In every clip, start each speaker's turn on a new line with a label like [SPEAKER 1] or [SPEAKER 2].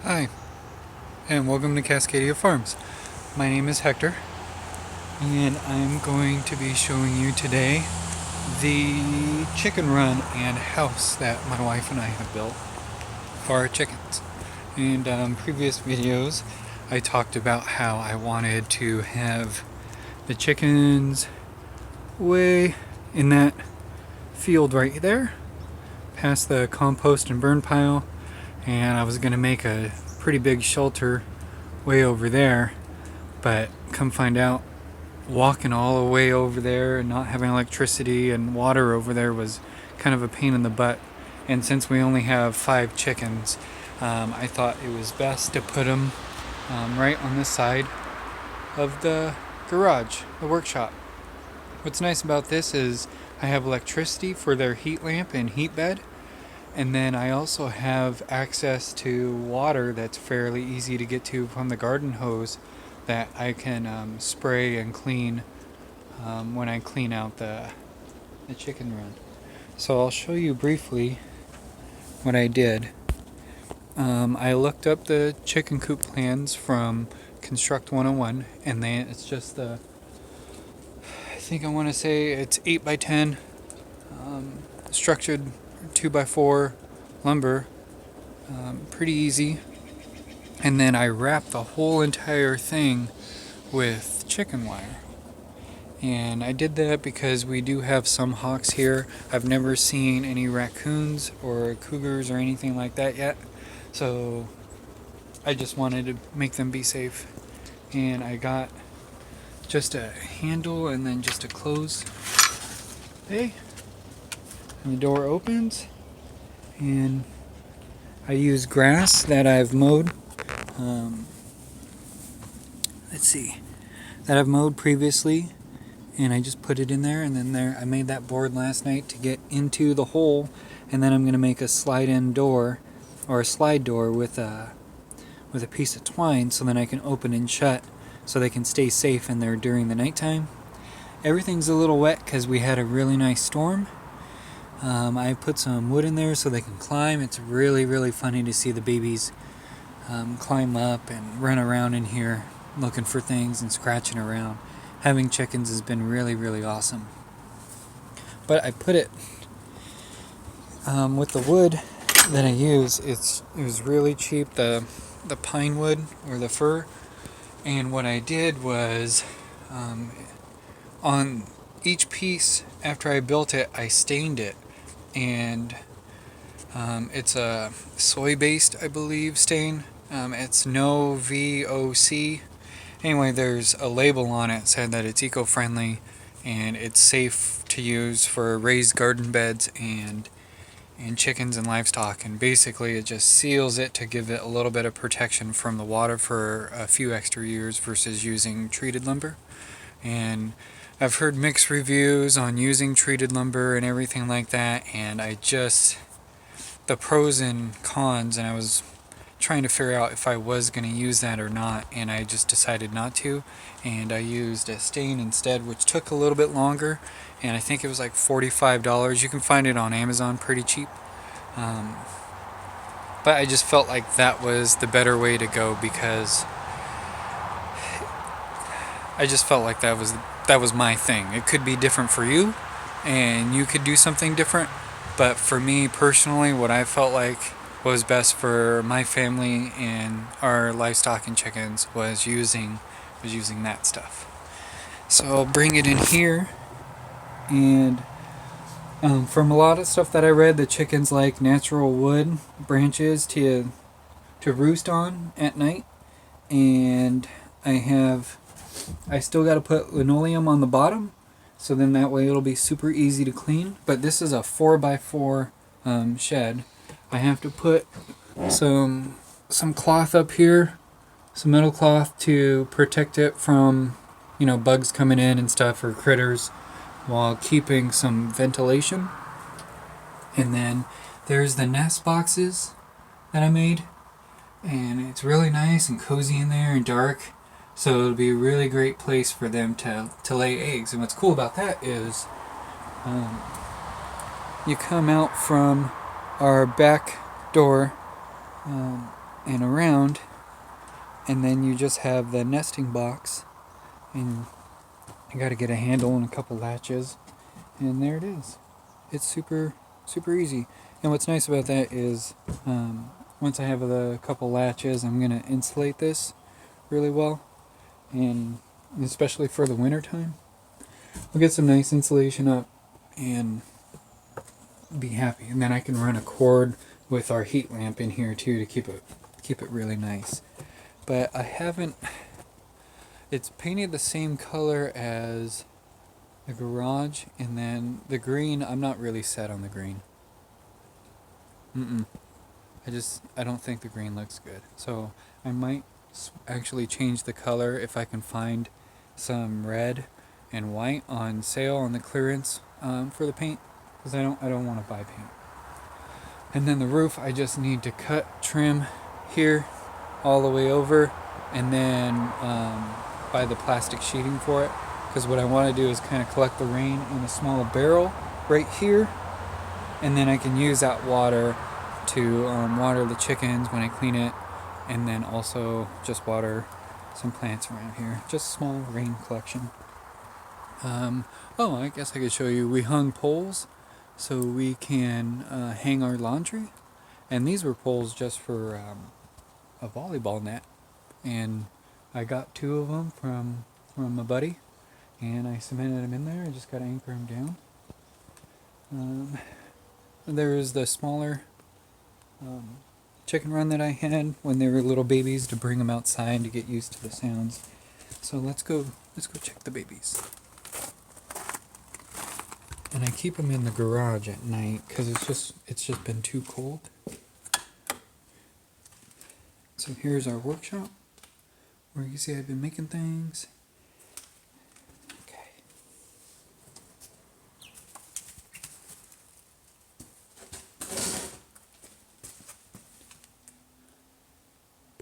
[SPEAKER 1] Hi, and welcome to Cascadia Farms. My name is Hector, and I'm going to be showing you today the chicken run and house that my wife and I have built for our chickens. And previous videos, I talked about how I wanted to have the chickens way in that field right there, past the compost and burn pile, and I was going to make a pretty big shelter way over there, but come find out, walking all the way over there and not having electricity and water over there was kind of a pain in the butt. And since we only have 5 chickens, I thought it was best to put them right on this side of the garage, the workshop. What's nice about this is I have electricity for their heat lamp and heat bed, and then I also have access to water that's fairly easy to get to from the garden hose that I can spray and clean when I clean out the chicken run. So I'll show you briefly what I did. I looked up the chicken coop plans from Construct 101, and it's just I think I want to say it's 8 by 10 structured 2 by 4 lumber, pretty easy. And then I wrapped the whole entire thing with chicken wire. And I did that because we do have some hawks here. I've never seen any raccoons or cougars or anything like that yet. So I just wanted to make them be safe. And I got just a handle and then just a close. Hey, and the door opens. And I use grass that I've mowed. That I've mowed previously, and I just put it in there, and then I made that board last night to get into the hole, and then I'm going to make a slide-in door, or a slide door with a piece of twine, so then I can open and shut, so they can stay safe in there during the nighttime. Everything's a little wet because we had a really nice storm. I put some wood in there so they can climb. It's really, really funny to see the babies climb up and run around in here looking for things and scratching around. Having chickens has been really, really awesome. But I put it with the wood that I use. It was really cheap, the pine wood or the fir. And what I did was on each piece after I built it, I stained it, and it's a soy-based, I believe, stain. It's no VOC. Anyway, there's a label on it saying that it's eco-friendly and it's safe to use for raised garden beds and chickens and livestock. And basically, it just seals it to give it a little bit of protection from the water for a few extra years versus using treated lumber. And I've heard mixed reviews on using treated lumber and everything like that, and the pros and cons, and I was trying to figure out if I was going to use that or not, and I just decided not to, and I used a stain instead, which took a little bit longer, and I think it was like $45. You can find it on Amazon pretty cheap. But I just felt like that was the better way to go, because I just felt like that was my thing. It could be different for you, and you could do something different, but for me personally, what I felt like was best for my family and our livestock and chickens was using that stuff. So I'll bring it in here, and from a lot of stuff that I read, the chickens like natural wood branches to roost on at night, and I still got to put linoleum on the bottom, so then that way it'll be super easy to clean. But this is a 4x4 shed. I have to put some cloth up here, some metal cloth to protect it from bugs coming in and stuff, or critters, while keeping some ventilation. And then there's the nest boxes that I made, and it's really nice and cozy in there and dark. So it'll be a really great place for them to lay eggs. And what's cool about that is you come out from our back door and around, and then you just have the nesting box, and I got to get a handle and a couple latches, and there it is. It's super easy. And what's nice about that is once I have the couple latches, I'm going to insulate this really well, and especially for the winter time, I'll get some nice insulation up and be happy. And then I can run a cord with our heat lamp in here too to keep it really nice. But I haven't, it's painted the same color as the garage, and then the green, I'm not really set on the green. I don't think the green looks good. So I might actually change the color if I can find some red and white on sale on the clearance for the paint, because I don't want to buy paint. And then the roof, I just need to cut trim here all the way over, and then buy the plastic sheeting for it, because what I want to do is kind of collect the rain in a small barrel right here, and then I can use that water to water the chickens when I clean it, and then also just water some plants around here. Just small rain collection. I guess I could show you. We hung poles so we can hang our laundry, and these were poles just for a volleyball net, and I got 2 of them from a buddy, and I cemented them in there. I just got to anchor them down. There was the smaller chicken run that I had when they were little babies, to bring them outside to get used to the sounds. So let's go check the babies. And I keep them in the garage at night because it's just been too cold. So here's our workshop where you can see I've been making things. Okay.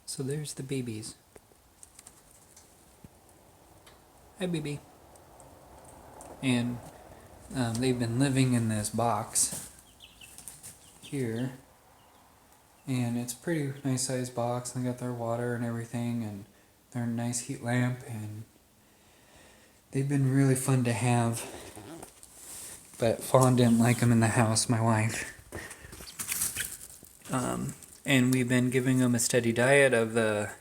[SPEAKER 1] So there's the babies. Hi, baby. And they've been living in this box here, and it's a pretty nice sized box. They got their water and everything, and their nice heat lamp, and they've been really fun to have. But Fawn didn't like them in the house, my wife. And we've been giving them a steady diet of the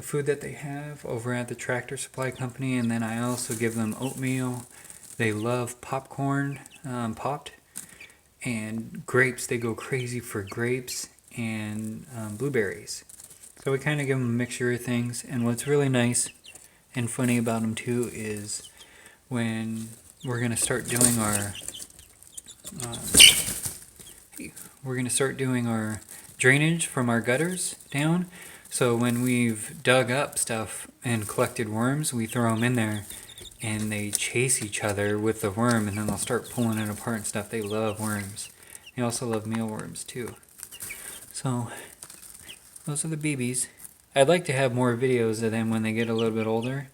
[SPEAKER 1] food that they have over at the Tractor Supply Company, and then I also give them oatmeal. They love popcorn, popped, and grapes. They go crazy for grapes and blueberries. So we kind of give them a mixture of things. And what's really nice and funny about them too is when we're going to start doing our drainage from our gutters down. So when we've dug up stuff and collected worms, we throw them in there, and they chase each other with the worm, and then they'll start pulling it apart and stuff. They love worms. They also love mealworms too. So those are the BBs. I'd like to have more videos of them when they get a little bit older,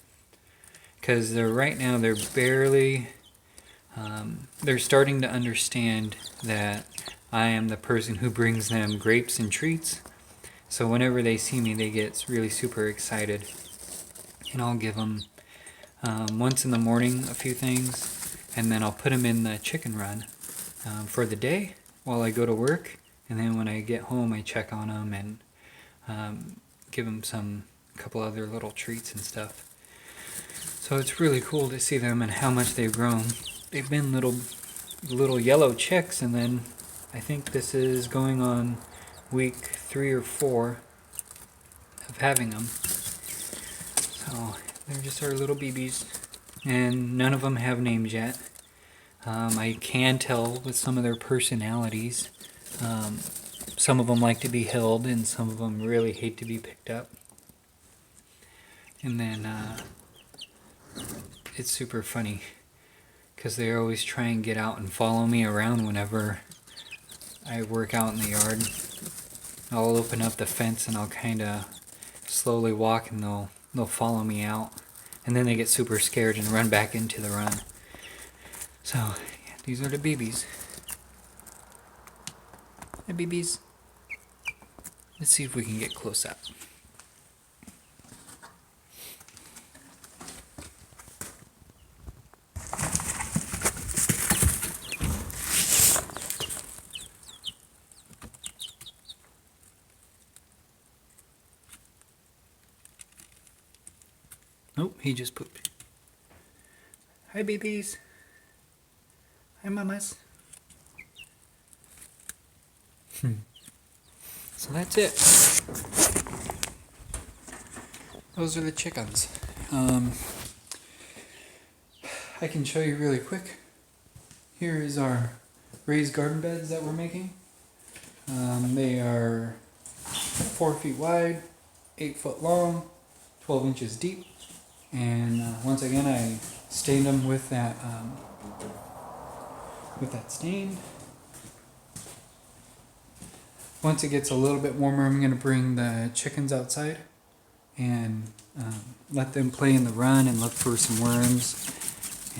[SPEAKER 1] because right now they're barely, they're starting to understand that I am the person who brings them grapes and treats. So whenever they see me, they get really super excited, and I'll give them once in the morning a few things, and then I'll put them in the chicken run for the day while I go to work, and then when I get home I check on them and give them a couple other little treats and stuff. So it's really cool to see them and how much they've grown. They've been little yellow chicks, and then I think this is going on week 3 or 4 of having them. So they're just our little BBs, and none of them have names yet. I can tell with some of their personalities. Some of them like to be held, and some of them really hate to be picked up. And then it's super funny because they always try and get out and follow me around whenever I work out in the yard. I'll open up the fence and I'll kind of slowly walk, and they'll follow me out, and then they get super scared and run back into the run. So yeah, these are the BBs. The BBs. Let's see if we can get close up. Oh, he just pooped. Hi, babies. Hi, mamas. So that's it. Those are the chickens. I can show you really quick. Here is our raised garden beds that we're making. They are 4 feet wide, 8 foot long, 12 inches deep. And once again, I stained them with that stain. Once it gets a little bit warmer, I'm going to bring the chickens outside and let them play in the run and look for some worms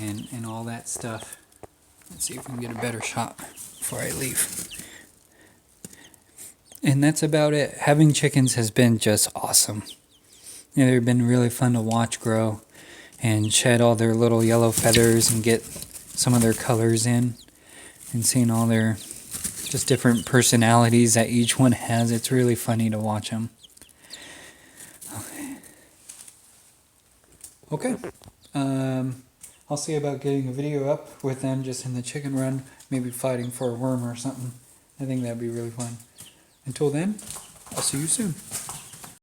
[SPEAKER 1] and all that stuff. Let's see if we can get a better shot before I leave. And that's about it. Having chickens has been just awesome. Yeah, they've been really fun to watch grow and shed all their little yellow feathers and get some of their colors in, and seeing all their just different personalities that each one has. It's really funny to watch them. Okay. I'll see about getting a video up with them just in the chicken run, maybe fighting for a worm or something. I think that'd be really fun. Until then, I'll see you soon.